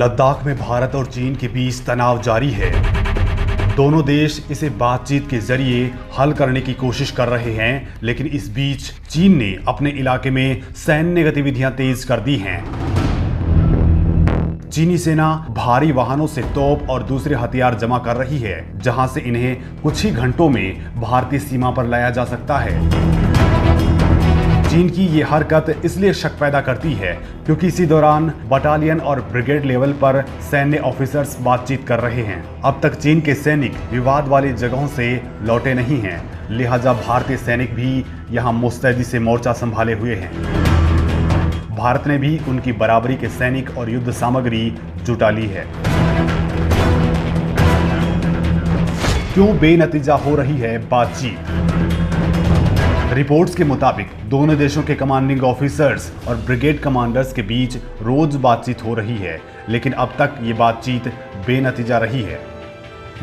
लद्दाख में भारत और चीन के बीच तनाव जारी है। दोनों देश इसे बातचीत के जरिए हल करने की कोशिश कर रहे हैं, लेकिन इस बीच चीन ने अपने इलाके में सैन्य गतिविधियां तेज कर दी हैं। चीनी सेना भारी वाहनों से तोप और दूसरे हथियार जमा कर रही है, जहां से इन्हें कुछ ही घंटों में भारतीय सीमा पर लाया जा सकता है। चीन की ये हरकत इसलिए शक पैदा करती है क्योंकि इसी दौरान बटालियन और ब्रिगेड लेवल पर सैन्य ऑफिसर्स बातचीत कर रहे हैं। अब तक चीन के सैनिक विवाद वाली जगहों से लौटे नहीं हैं, लिहाजा भारतीय सैनिक भी यहां मुस्तैदी से मोर्चा संभाले हुए हैं। भारत ने भी उनकी बराबरी के सैनिक और युद्ध सामग्री जुटा ली है। क्यों बेनतीजा हो रही है बातचीत? रिपोर्ट्स के मुताबिक दोनों देशों के कमांडिंग ऑफिसर्स और ब्रिगेड कमांडर्स के बीच रोज बातचीत हो रही है, लेकिन अब तक ये बातचीत बेनतीजा रही है।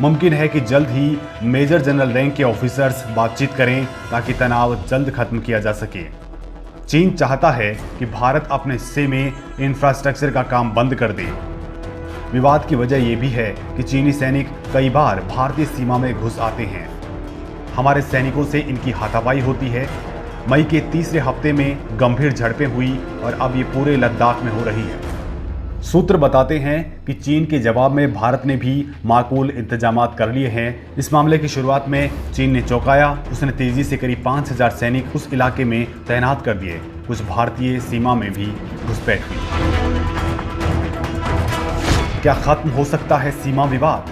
मुमकिन है कि जल्द ही मेजर जनरल रैंक के ऑफिसर्स बातचीत करें ताकि तनाव जल्द खत्म किया जा सके। चीन चाहता है कि भारत अपने हिस्से में इंफ्रास्ट्रक्चर का काम बंद कर दे। विवाद की वजह यह भी है कि चीनी सैनिक कई बार भारतीय सीमा में घुस आते हैं। हमारे सैनिकों से इनकी हाथापाई होती है। मई के तीसरे हफ्ते में गंभीर झड़पें हुई और अब ये पूरे लद्दाख में हो रही है। सूत्र बताते हैं कि चीन के जवाब में भारत ने भी माकूल इंतजामात कर लिए हैं। इस मामले की शुरुआत में चीन ने चौंकाया। उसने तेजी से करीब 5000 सैनिक उस इलाके में तैनात कर दिए। कुछ भारतीय सीमा में भी घुसपैठ हुई। क्या खत्म हो सकता है सीमा विवाद?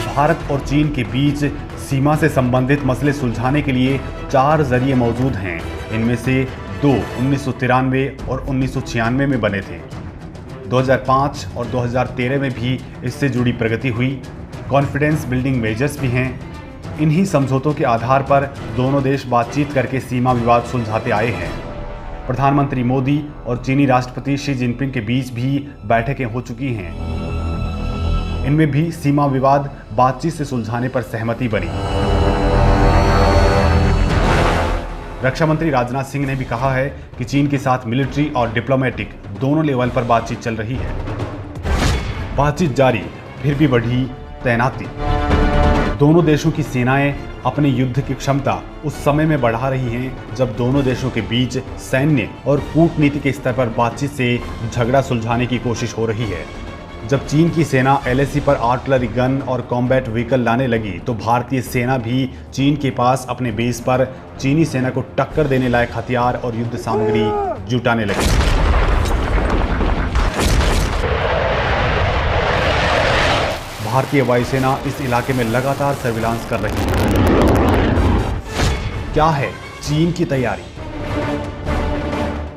भारत और चीन के बीच सीमा से संबंधित मसले सुलझाने के लिए 4 जरिए मौजूद हैं। इनमें से 2 1993 और 1996 में बने थे। 2005 और 2013 में भी इससे जुड़ी प्रगति हुई। कॉन्फिडेंस बिल्डिंग मेजर्स भी हैं। इन्हीं समझौतों के आधार पर दोनों देश बातचीत करके सीमा विवाद सुलझाते आए हैं। प्रधानमंत्री मोदी और चीनी राष्ट्रपति शी जिनपिंग के बीच भी बैठकें हो चुकी हैं। इनमें भी सीमा विवाद बातचीत से सुलझाने पर सहमति बनी। रक्षा मंत्री राजनाथ सिंह ने भी कहा है कि चीन के साथ मिलिट्री और डिप्लोमेटिक दोनों लेवल पर बातचीत चल रही है। बातचीत जारी, फिर भी बढ़ी तैनाती। दोनों देशों की सेनाएं अपने युद्ध की क्षमता उस समय में बढ़ा रही हैं जब दोनों देशों के बीच सैन्य और कूटनीति के स्तर पर बातचीत से झगड़ा सुलझाने की कोशिश हो रही है। जब चीन की सेना LAC पर आर्टिलरी गन और कॉम्बैट व्हीकल लाने लगी तो भारतीय सेना भी चीन के पास अपने बेस पर चीनी सेना को टक्कर देने लायक हथियार और युद्ध सामग्री जुटाने लगी। भारतीय वायुसेना इस इलाके में लगातार सर्विलांस कर रही है। क्या है चीन की तैयारी?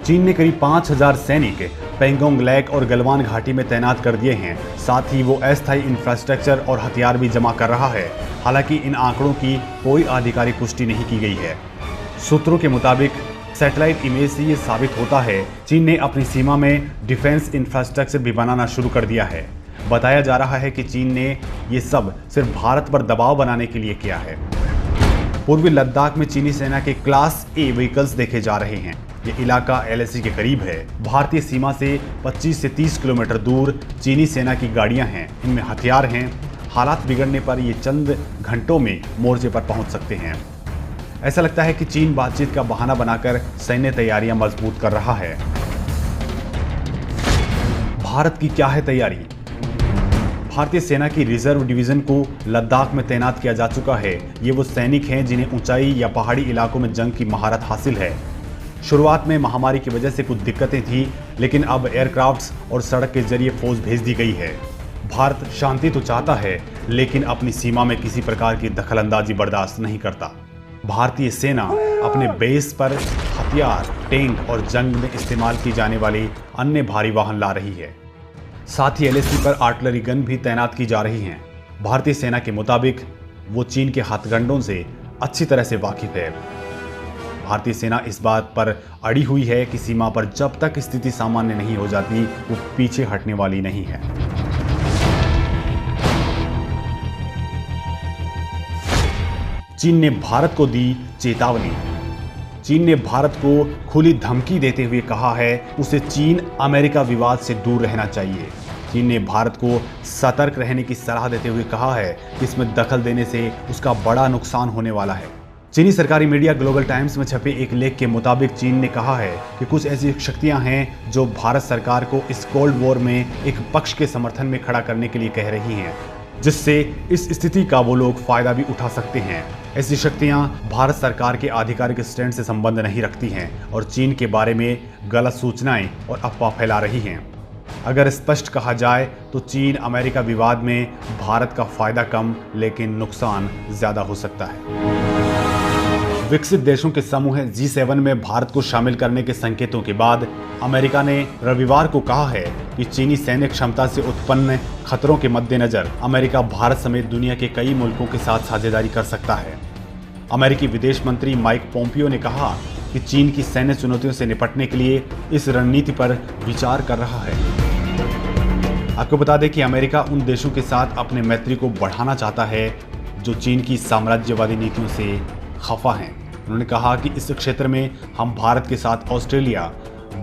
चीन ने करीब 5000 सैनिक पेंगोंग लेक और गलवान घाटी में तैनात कर दिए हैं। साथ ही वो अस्थायी इंफ्रास्ट्रक्चर और हथियार भी जमा कर रहा है। हालांकि इन आंकड़ों की कोई आधिकारिक पुष्टि नहीं की गई है। सूत्रों के मुताबिक सैटेलाइट इमेज से ये साबित होता है चीन ने अपनी सीमा में डिफेंस इंफ्रास्ट्रक्चर भी बनाना शुरू कर दिया है। बताया जा रहा है कि चीन ने ये सब सिर्फ भारत पर दबाव बनाने के लिए किया है। पूर्वी लद्दाख में चीनी सेना के क्लास A व्हीकल्स देखे जा रहे हैं। ये इलाका LAC के करीब है। भारतीय सीमा से 25 से 30 किलोमीटर दूर चीनी सेना की गाड़ियां हैं। इनमें हथियार हैं। हालात बिगड़ने पर ये चंद घंटों में मोर्चे पर पहुंच सकते हैं। ऐसा लगता है कि चीन बातचीत का बहाना बनाकर सैन्य तैयारियां मजबूत कर रहा है। भारत की क्या है तैयारी? भारतीय सेना की रिजर्व डिवीजन को लद्दाख में तैनात किया जा चुका है। ये वो सैनिक हैं जिन्हें ऊंचाई या पहाड़ी इलाकों में जंग की महारत हासिल है। शुरुआत में महामारी की वजह से कुछ दिक्कतें थी, लेकिन अब एयरक्राफ्ट्स और सड़क के जरिए फौज भेज दी गई है। भारत शांति तो चाहता है, लेकिन अपनी सीमा में किसी प्रकार की दखलंदाजी बर्दाश्त नहीं करता। भारतीय सेना अपने बेस पर हथियार, टैंक और जंग में इस्तेमाल की जाने वाली अन्य भारी वाहन ला रही है। साथ ही LAC पर आर्टिलरी गन भी तैनात की जा रही हैं। भारतीय सेना के मुताबिक वो चीन के हथकंडों से अच्छी तरह से वाकिफ है। भारतीय सेना इस बात पर अड़ी हुई है कि सीमा पर जब तक स्थिति सामान्य नहीं हो जाती वो पीछे हटने वाली नहीं है। चीन ने भारत को दी चेतावनी। चीन ने भारत को खुली धमकी देते हुए कहा है उसे चीन अमेरिका विवाद से दूर रहना चाहिए। चीन ने भारत को सतर्क रहने की सलाह देते हुए कहा है कि इसमें दखल देने से उसका बड़ा नुकसान होने वाला है। चीनी सरकारी मीडिया ग्लोबल टाइम्स में छपे एक लेख के मुताबिक चीन ने कहा है कि कुछ ऐसी शक्तियां हैं जो भारत सरकार को इस कोल्ड वॉर में एक पक्ष के समर्थन में खड़ा करने के लिए कह रही हैं, जिससे इस स्थिति का वो लोग फायदा भी उठा सकते हैं। ऐसी शक्तियां भारत सरकार के आधिकारिक स्टैंड से संबंध नहीं रखती हैं और चीन के बारे में गलत सूचनाएं और अफवाह फैला रही हैं। अगर स्पष्ट कहा जाए तो चीन अमेरिका विवाद में भारत का फायदा कम लेकिन नुकसान ज्यादा हो सकता है। विकसित देशों के समूह G7 में भारत को शामिल करने के संकेतों के बाद अमेरिका ने रविवार को कहा है कि चीनी सैन्य क्षमता से उत्पन्न खतरों के मद्देनजर अमेरिका भारत समेत दुनिया के कई मुल्कों के साथ साझेदारी कर सकता है। अमेरिकी विदेश मंत्री माइक पोम्पियो ने कहा कि चीन की सैन्य चुनौतियों से निपटने के लिए इस रणनीति पर विचार कर रहा है। आपको बता दें कि अमेरिका उन देशों के साथ अपने मैत्री को बढ़ाना चाहता है जो चीन की साम्राज्यवादी नीतियों से खफा हैं। उन्होंने कहा कि इस क्षेत्र में हम भारत के साथ ऑस्ट्रेलिया,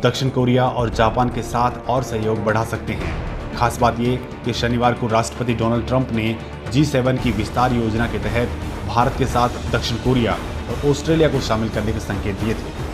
दक्षिण कोरिया और जापान के साथ और सहयोग बढ़ा सकते हैं। खास बात ये कि शनिवार को राष्ट्रपति डोनाल्ड ट्रंप ने G7 की विस्तार योजना के तहत भारत के साथ दक्षिण कोरिया और ऑस्ट्रेलिया को शामिल करने के संकेत दिए थे।